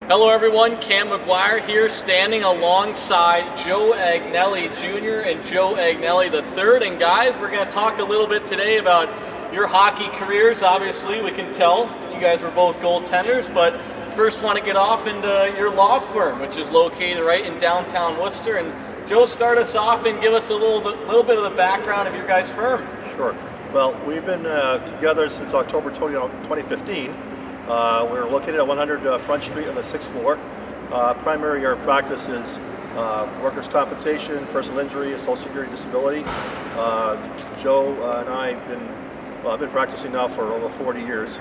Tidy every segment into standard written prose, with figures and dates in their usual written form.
Hello everyone, Cam McGuire here standing alongside Joe Agnelli Jr. and Joe Agnelli III. And guys, we're going to talk a little bit today about your hockey careers. Obviously, we can tell you guys were both goaltenders, but first want to get off into your law firm, which is located right in downtown Worcester. And Joe, start us off and give us a little bit of the background of your guys' firm. Sure. Well, we've been together since October 2015. We're located at 100 Front Street on the 6th floor. Primary area of practice is workers' compensation, personal injury, social security, disability. Joe and I have been practicing now for over 40 years.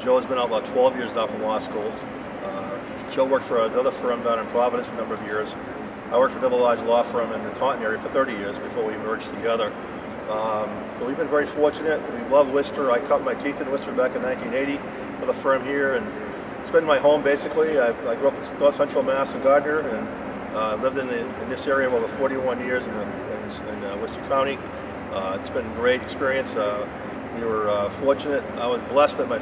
Joe has been out about 12 years now from law school. Joe worked for another firm down in Providence for a number of years. I worked for another large law firm in the Taunton area for 30 years before we merged together. So we've been very fortunate. We love Worcester. I cut my teeth in Worcester back in 1980 with a firm here, and it's been my home basically. I grew up in North Central Mass in Gardner, and lived in this area for over 41 years in Worcester County. It's been a great experience. We were fortunate. I was blessed that my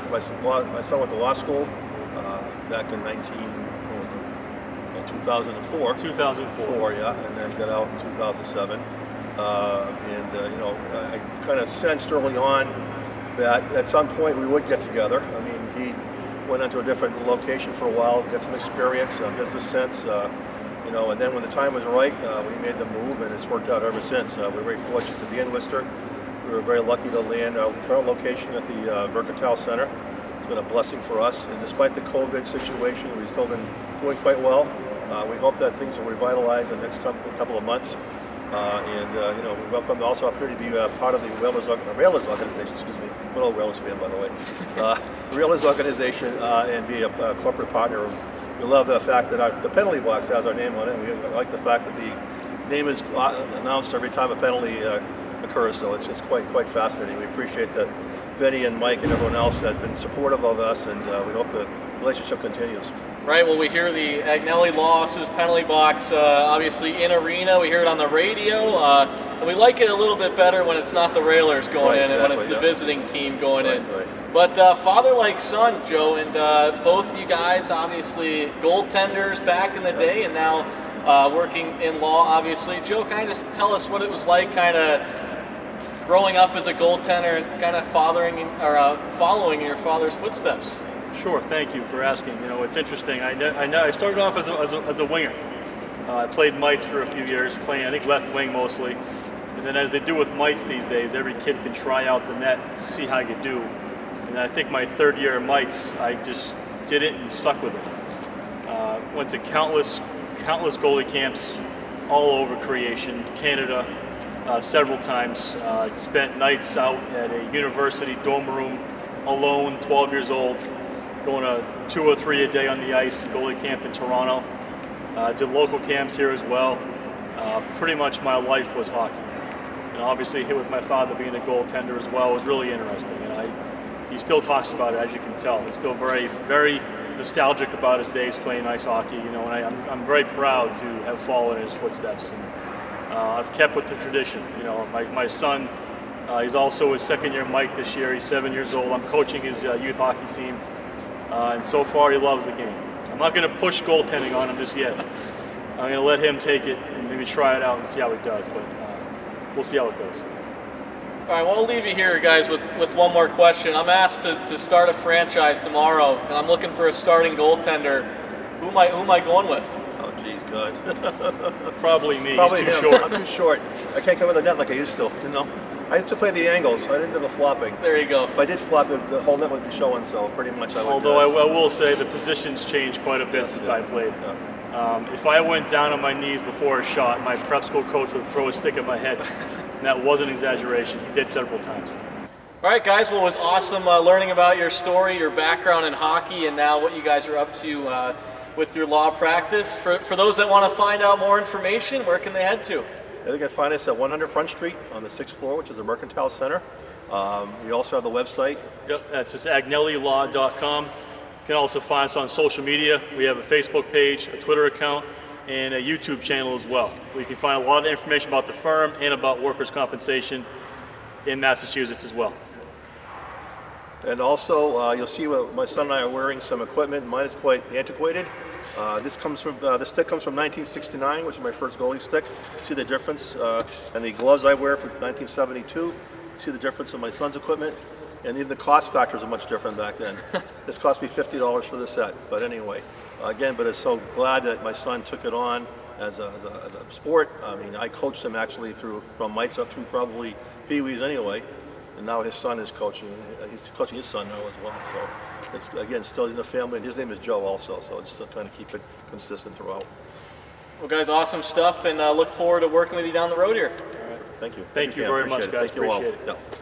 son went to law school back in 2004. 2004. Yeah, and then got out in 2007. I kind of sensed early on that at some point we would get together. I mean, he went into a different location for a while, got some experience, business sense, and then when the time was right, we made the move, and it's worked out ever since. We're very fortunate to be in Worcester. We were very lucky to land our current location at the Mercantile Center. It's been a blessing for us, and despite the COVID situation, we've still been doing quite well. We hope that things will revitalize in the next couple of months. We welcome also opportunity to be part of the Whalers organization, excuse me. I'm an old Whalers fan, by the way. Whalers organization and be a corporate partner. We love the fact that the penalty box has our name on it. We like the fact that the name is announced every time a penalty occurs, so it's quite fascinating. We appreciate that Vinny and Mike and everyone else has been supportive of us, and we hope the relationship continues. Right, well, we hear the Agnelli Law Office's penalty box, obviously in arena. We hear it on the radio, and we like it a little bit better when it's not the Railers going in and when it's the visiting team going in. Right. But father like son, Joe, and both you guys obviously goaltenders back in the day, and now working in law, obviously. Joe, kind of just tell us what it was like, kind of growing up as a goaltender and kind of following in your father's footsteps. Sure, thank you for asking. It's interesting. I started off as a winger. I played mites for a few years, playing I think left wing mostly. And then as they do with mites these days, every kid can try out the net to see how you do. And I think my third year in mites, I just did it and stuck with it. Went to countless goalie camps all over creation, Canada, several times. Spent nights out at a university dorm room alone, 12 years old. Going to 2 or 3 a day on the ice, goalie camp in Toronto. Did local camps here as well. Pretty much my life was hockey. And obviously hit with my father being a goaltender as well was really interesting. And he still talks about it, as you can tell. He's still very, very nostalgic about his days playing ice hockey. And I'm very proud to have followed in his footsteps. And I've kept with the tradition. My son, he's also his second year Mike this year. He's 7 years old. I'm coaching his youth hockey team. And so far, he loves the game. I'm not going to push goaltending on him just yet. I'm going to let him take it and maybe try it out and see how he does. But we'll see how it goes. All right, well, I'll leave you here, guys, with one more question. I'm asked to start a franchise tomorrow, and I'm looking for a starting goaltender. Who am I going with? Oh, geez, God. Probably me. Probably He's too him. short. I'm too short. I can't cover the net like I used to. I used to play the angles. I didn't do the flopping. There you go. If I did flop, the whole net would be showing, so pretty much I would. Although I will say the position's changed quite a bit since I played. Yeah. If I went down on my knees before a shot, my prep school coach would throw a stick at my head. And that wasn't exaggeration. He did several times. All right, guys. Well, it was awesome learning about your story, your background in hockey, and now what you guys are up to with your law practice. For those that want to find out more information, where can they head to? They can find us at 100 Front Street on the 6th floor, which is the Mercantile Center. We also have the website. Yep, that's just agnellilaw.com. You can also find us on social media. We have a Facebook page, a Twitter account, and a YouTube channel as well. We can find a lot of information about the firm and about workers' compensation in Massachusetts as well. And also, you'll see what my son and I are wearing some equipment. Mine is quite antiquated. This stick comes from 1969, which is my first goalie stick. See the difference? And the gloves I wear from 1972. See the difference in my son's equipment? And even the cost factors are much different back then. This cost me $50 for the set. But anyway, again, but I'm so glad that my son took it on as a sport. I mean, I coached him actually from mites up through probably pee-wees anyway. And now his son is coaching. He's coaching his son now as well. So it's, again, still in the family. And his name is Joe also. So it's still trying to keep it consistent throughout. Well, guys, awesome stuff, and look forward to working with you down the road here. All right. Thank you. Thank you very much, guys. Thank you all. Appreciate it. Yeah.